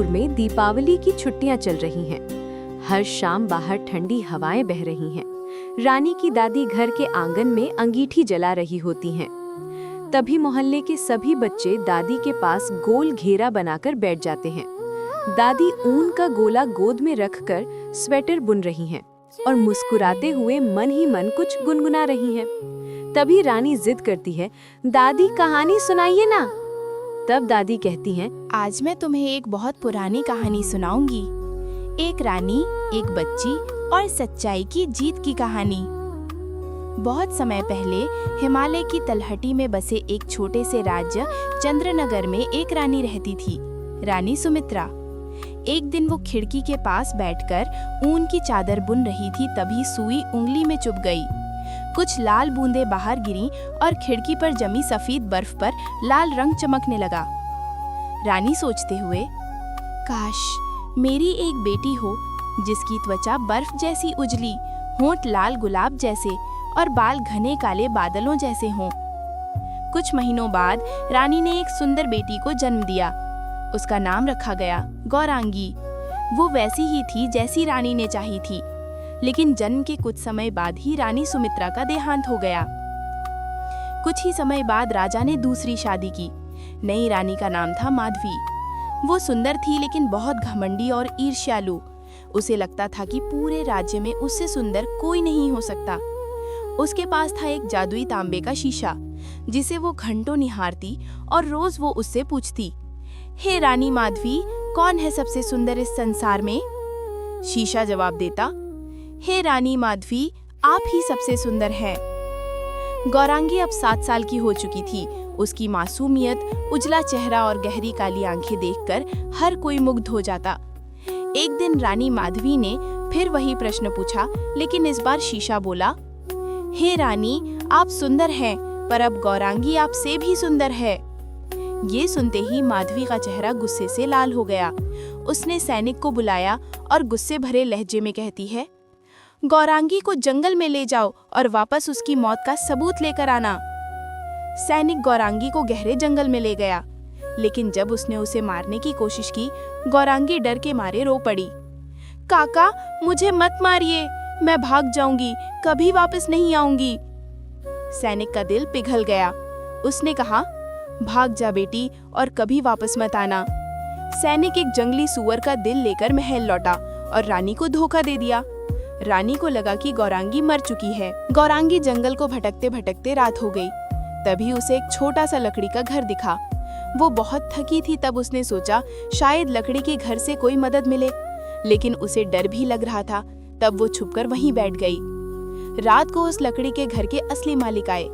में दीपावली की छुट्टियां चल रही हैं। हर शाम बाहर ठंडी हवाएं बह रही हैं। रानी की दादी घर के आंगन में अंगीठी जला रही होती हैं। तभी मोहल्ले के सभी बच्चे दादी के पास गोल घेरा बनाकर बैठ जाते हैं। दादी ऊन का गोला गोद में रखकर स्वेटर बुन रही हैं और मुस्कुराते हुए मन ही मन कुछ गुनगुना रही हैं। तभी रानी जिद करती है, दादी कहानी सुनाइए ना। तब दादी कहती हैं, आज मैं तुम्हें एक बहुत पुरानी कहानी सुनाऊंगी। एक रानी, एक बच्ची और सच्चाई की जीत की कहानी। बहुत समय पहले हिमालय की तलहटी में बसे एक छोटे से राज्य चंद्रनगर में एक रानी रहती थी, रानी सुमित्रा। एक दिन वो खिड़की के पास बैठकर ऊन की चादर बुन रही थी, तभी सुई उंगली में चुभ गई। कुछ लाल बूंदें बाहर गिरीं और खिड़की पर जमी सफेद बर्फ पर लाल रंग चमकने लगा। रानी सोचते हुए, काश मेरी एक बेटी हो जिसकी त्वचा बर्फ जैसी उजली, होंठ लाल गुलाब जैसे और बाल घने काले बादलों जैसे हों। कुछ महीनों बाद रानी ने एक सुंदर बेटी को जन्म दिया। उसका नाम रखा गया गौरांगी। वो वैसी ही थी जैसी रानी ने चाही थी, लेकिन जन्म के कुछ समय बाद ही रानी सुमित्रा का देहांत हो गया। कुछ ही समय बाद राजा ने दूसरी शादी की। नई रानी का नाम था माधवी। वो सुंदर थी लेकिन बहुत घमंडी और ईर्ष्यालु। उसे लगता था कि पूरे राज्य में उससे सुंदर कोई नहीं हो सकता। उसके पास था एक जादुई तांबे का शीशा जिसे वो घंटों निहारती और रोज वो उससे पूछती, हे रानी माधवी, कौन है सबसे सुंदर इस संसार में? शीशा जवाब देता, हे रानी माधवी, आप ही सबसे सुंदर हैं। गौरांगी अब 7 साल की हो चुकी थी। उसकी मासूमियत, उजला चेहरा और गहरी काली आंखें देखकर हर कोई मुग्ध हो जाता। एक दिन रानी माधवी ने फिर वही प्रश्न पूछा, लेकिन इस बार शीशा बोला, हे रानी, आप सुंदर हैं, पर अब गौरांगी आपसे भी सुंदर है। ये सुनते ही माधवी का चेहरा गुस्से से लाल हो गया। उसने सैनिक को बुलाया और गुस्से भरे लहजे में कहती है, गौरांगी को जंगल में ले जाओ और वापस उसकी मौत का सबूत लेकर आना। सैनिक गौरांगी को गहरे जंगल में ले गया, लेकिन जब उसने उसे मारने की कोशिश की, गौरांगी डर के मारे रो पड़ी। काका, मुझे मत मारिए, मैं भाग जाऊंगी, कभी वापस नहीं आऊंगी। सैनिक का दिल पिघल गया। उसने कहा, भाग जा बेटी और कभी वापस मत आना। सैनिक एक जंगली सुअर का दिल लेकर महल लौटा और रानी को धोखा दे दिया। रानी को लगा कि गौरांगी मर चुकी है। गौरांगी जंगल को भटकते भटकते रात हो गई। तभी उसे एक छोटा सा लकड़ी का घर दिखा। वो बहुत थकी थी, तब उसने सोचा शायद लकड़ी के घर से कोई मदद मिले, लेकिन उसे डर भी लग रहा था। तब वो छुपकर वहीं बैठ गई। रात को उस लकड़ी के घर के असली मालिक आए।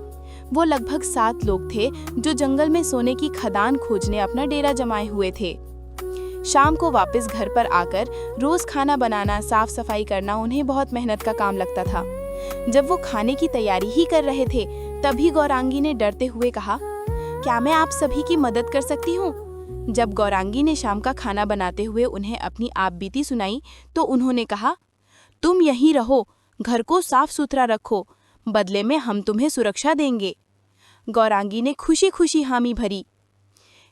वो लगभग 7 लोग थे जो जंगल में सोने की खदान खोजने अपना डेरा जमाए हुए थे। शाम को वापस घर पर आकर रोज खाना बनाना, साफ सफाई करना उन्हें बहुत मेहनत का काम लगता था। जब वो खाने की तैयारी ही कर रहे थे, तभी गौरांगी ने डरते हुए कहा, क्या मैं आप सभी की मदद कर सकती हूँ? जब गौरांगी ने शाम का खाना बनाते हुए उन्हें अपनी आपबीती सुनाई, तो उन्होंने कहा, तुम यहीं रहो, घर को साफ सुथरा रखो, बदले में हम तुम्हें सुरक्षा देंगे। गौरांगी ने खुशी खुशी हामी भरी।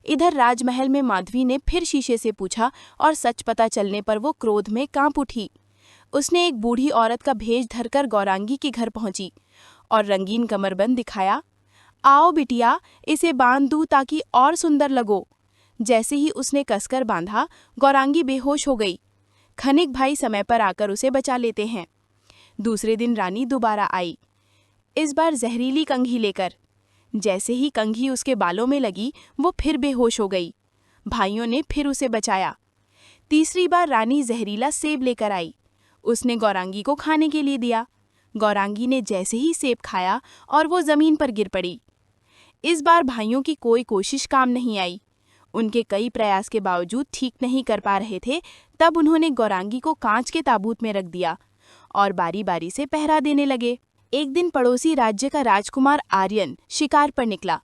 इधर राजमहल में माधवी ने फिर शीशे से पूछा और सच पता चलने पर वो क्रोध में कांप उठी। उसने एक बूढ़ी औरत का भेष धरकर गौरांगी के घर पहुंची और रंगीन कमरबंद दिखाया। आओ बिटिया, इसे बांध दूं ताकि और सुंदर लगो। जैसे ही उसने कसकर बांधा, गौरांगी बेहोश हो गई। खनिक भाई समय पर आकर उसे बचा लेते हैं। दूसरे दिन रानी दोबारा आई, इस बार जहरीली कंघी लेकर। जैसे ही कंघी उसके बालों में लगी, वो फिर बेहोश हो गई। भाइयों ने फिर उसे बचाया। तीसरी बार रानी जहरीला सेब लेकर आई। उसने गौरांगी को खाने के लिए दिया। गौरांगी ने जैसे ही सेब खाया और वो जमीन पर गिर पड़ी। इस बार भाइयों की कोई कोशिश काम नहीं आई। उनके कई प्रयास के बावजूद ठीक नहीं कर पा रहे थे। तब उन्होंने गौरांगी को कांच के ताबूत में रख दिया और बारी बारी से पहरा देने लगे। एक दिन पड़ोसी राज्य का राजकुमार आर्यन शिकार पर निकला।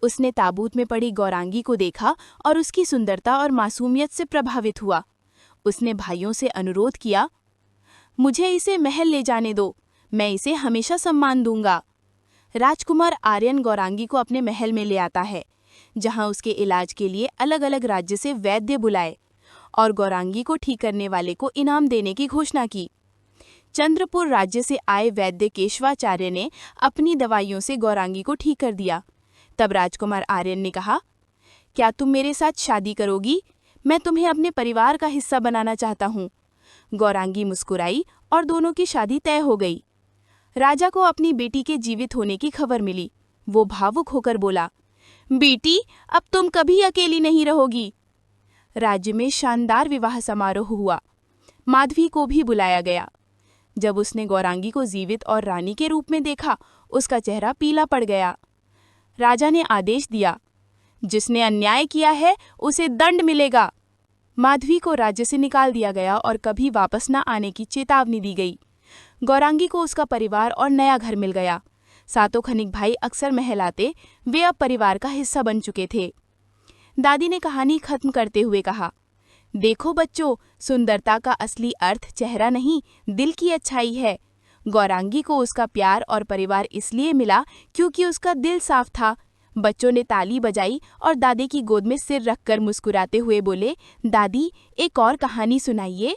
उसने ताबूत में पड़ी गौरांगी को देखा और उसकी सुंदरता और मासूमियत से प्रभावित हुआ। उसने भाइयों से अनुरोध किया, मुझे इसे महल ले जाने दो, मैं इसे हमेशा सम्मान दूंगा। राजकुमार आर्यन गौरांगी को अपने महल में ले आता है, जहां उसके इलाज के लिए अलग अलग राज्य से वैद्य बुलाए और गौरांगी को ठीक करने वाले को इनाम देने की घोषणा की। चंद्रपुर राज्य से आए वैद्य केशवाचार्य ने अपनी दवाइयों से गौरांगी को ठीक कर दिया। तब राजकुमार आर्यन ने कहा, क्या तुम मेरे साथ शादी करोगी? मैं तुम्हें अपने परिवार का हिस्सा बनाना चाहता हूँ। गौरांगी मुस्कुराई और दोनों की शादी तय हो गई। राजा को अपनी बेटी के जीवित होने की खबर मिली। वो भावुक होकर बोला, बेटी, अब तुम कभी अकेली नहीं रहोगी। राज्य में शानदार विवाह समारोह हुआ। माधवी को भी बुलाया गया। जब उसने गौरांगी को जीवित और रानी के रूप में देखा, उसका चेहरा पीला पड़ गया। राजा ने आदेश दिया, जिसने अन्याय किया है उसे दंड मिलेगा। माधवी को राज्य से निकाल दिया गया और कभी वापस न आने की चेतावनी दी गई। गौरांगी को उसका परिवार और नया घर मिल गया। सातों खनिक भाई अक्सर महल आते, वे अब परिवार का हिस्सा बन चुके थे। दादी ने कहानी खत्म करते हुए कहा, देखो बच्चों, सुंदरता का असली अर्थ चेहरा नहीं, दिल की अच्छाई है। गौरांगी को उसका प्यार और परिवार इसलिए मिला क्योंकि उसका दिल साफ था। बच्चों ने ताली बजाई और दादी की गोद में सिर रखकर मुस्कुराते हुए बोले, दादी, एक और कहानी सुनाइए।